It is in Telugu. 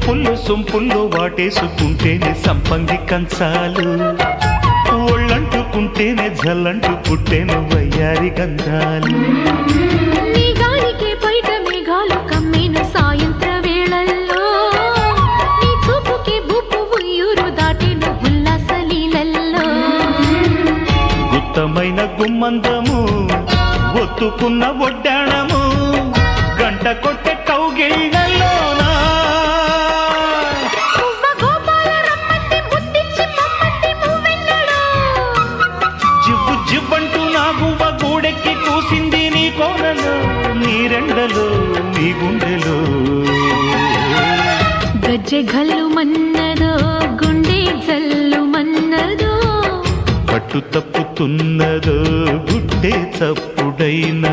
సొంపుల్లో వాటేసుకుంటేనే సంపంగి కంచాలు, ఒళ్ళంటుకుంటేనే జల్లంటు పుట్టేను వయ్యారి గంధాలు. నీ గాలికే బయట మేఘాలు కమ్మేను సాయంత్ర వేళల్లో, నీ చూపుకే బూపు ఉయ్యూరు దాటేను ఉల్లాస లీలల్లో. గుత్తమైన గుమ్మందము ఒత్తుకున్న ఒడ్డాణము గంట కొట్టే కౌగిళ్ళలోనా జివ్వు జివ్వంటూ నా గువ్వ గూడెక్కి కూసింది నీ కోరలో, నీ రెండలో నీ గుండెలో. గజ్జె గల్లు మన్నదో గుండె జల్లు మన్నదో, పట్టు తప్పుతున్నదో గుడ్డే చప్పుడైనా.